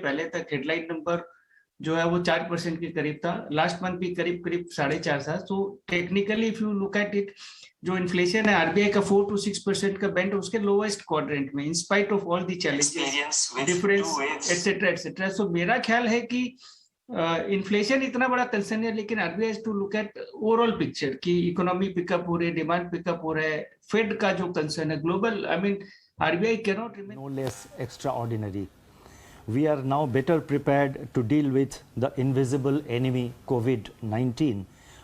पहले तक headline number जो है वो 4% के करीब था, लास्ट मंथ भी करीब करीब 4.5 था। So technically if you look at it, जो इन्फ्लेशन है आरबीआई का 4 to 6% का बैंड उसके लोवेस्ट क्वाड्रेंट में, in spite of all the challenges, difference etcetera etcetera. So मेरा ख्याल है कि इन्फ्लेशन इतना बड़ा कंसर्न है, लेकिन RBI to look at overall picture कि इकोनॉमी पिकअप हो रही है, डिमांड पिकअप हो रहा है, फेड का जो कंसर्न है global, I mean RBI can not remain no less extraordinary. We are now better prepared to deal with the invisible enemy COVID-19,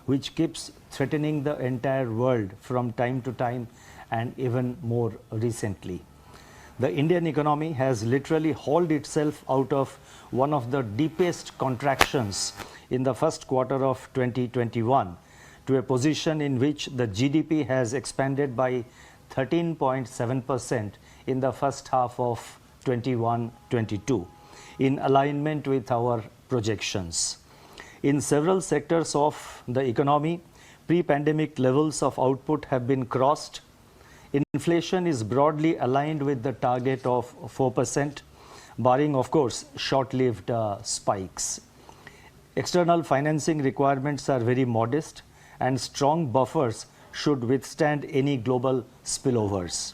which keeps threatening the entire world from time to time and even more recently. The Indian economy has literally hauled itself out of one of the deepest contractions in the first quarter of 2021 to a position in which the GDP has expanded by 13.7% in the first half of 21-22, in alignment with our projections. In several sectors of the economy, pre-pandemic levels of output have been crossed. Inflation is broadly aligned with the target of 4%, barring, of course, short-lived spikes. External financing requirements are very modest, and strong buffers should withstand any global spillovers.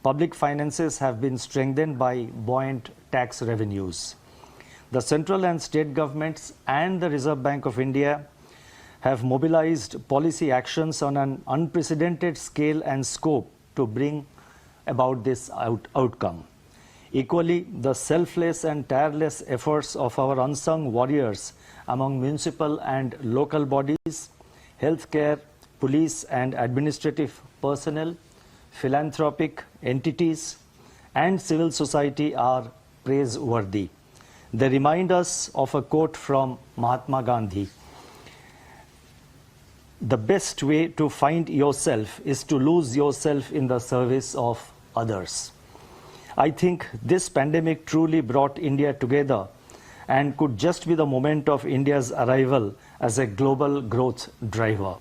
Public finances have been strengthened by buoyant tax revenues. The central and state governments and the Reserve Bank of India have mobilized policy actions on an unprecedented scale and scope to bring about this outcome. Equally, the selfless and tireless efforts of our unsung warriors among municipal and local bodies, healthcare, police and administrative personnel, philanthropic entities and civil society are praiseworthy. They remind us of a quote from Mahatma Gandhi: "The best way to find yourself is to lose yourself in the service of others." I think this pandemic truly brought India together and could just be the moment of India's arrival as a global growth driver.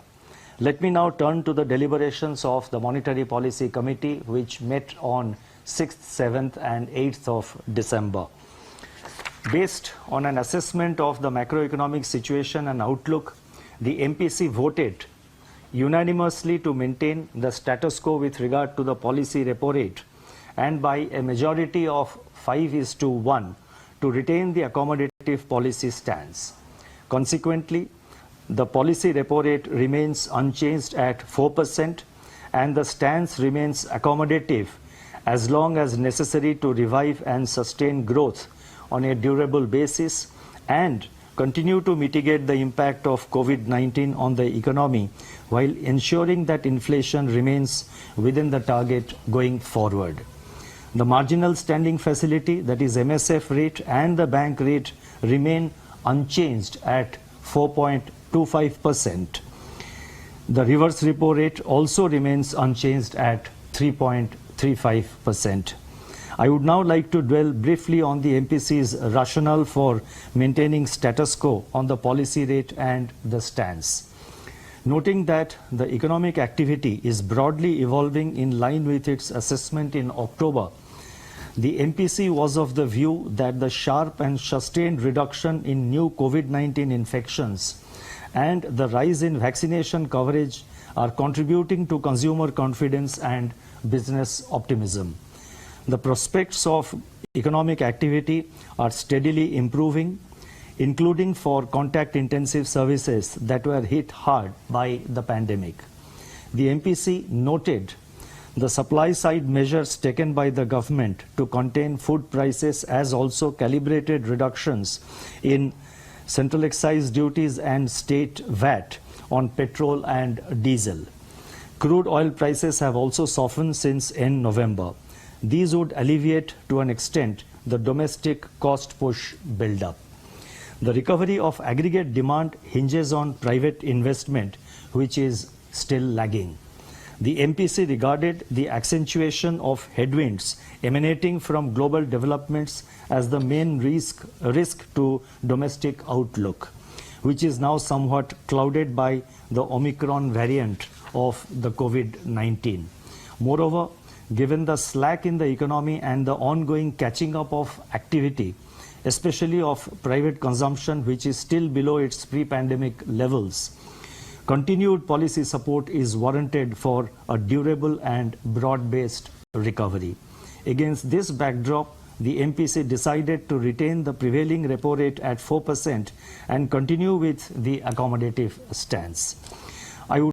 Let me now turn to the deliberations of the Monetary Policy Committee, which met on 6th, 7th and 8th of December. Based on an assessment of the macroeconomic situation and outlook, the MPC voted unanimously to maintain the status quo with regard to the policy repo rate, and by a majority of 5:1 to retain the accommodative policy stance. Consequently, the policy repo rate remains unchanged at 4%, and the stance remains accommodative as long as necessary to revive and sustain growth on a durable basis and continue to mitigate the impact of COVID-19 on the economy while ensuring that inflation remains within the target going forward. The marginal standing facility, that is MSF rate, and the bank rate remain unchanged at 4.25%. The reverse repo rate also remains unchanged at 3.35%. I would now like to dwell briefly on the MPC's rationale for maintaining status quo on the policy rate and the stance. Noting that the economic activity is broadly evolving in line with its assessment in October, the MPC was of the view that the sharp and sustained reduction in new COVID-19 infections and the rise in vaccination coverage are contributing to consumer confidence and business optimism. The prospects of economic activity are steadily improving, including for contact-intensive services that were hit hard by the pandemic. The MPC noted the supply-side measures taken by the government to contain food prices, as also calibrated reductions in central excise duties and state VAT on petrol and diesel. Crude oil prices have also softened since end November. These would alleviate to an extent the domestic cost push build-up. The recovery of aggregate demand hinges on private investment, which is still lagging. The MPC regarded the accentuation of headwinds emanating from global developments as the main risk to domestic outlook, which is now somewhat clouded by the Omicron variant of the COVID-19. Moreover, given the slack in the economy and the ongoing catching up of activity, especially of private consumption, which is still below its pre-pandemic levels. Continued policy support is warranted for a durable and broad-based recovery. Against this backdrop, the MPC decided to retain the prevailing repo rate at 4% and continue with the accommodative stance. I would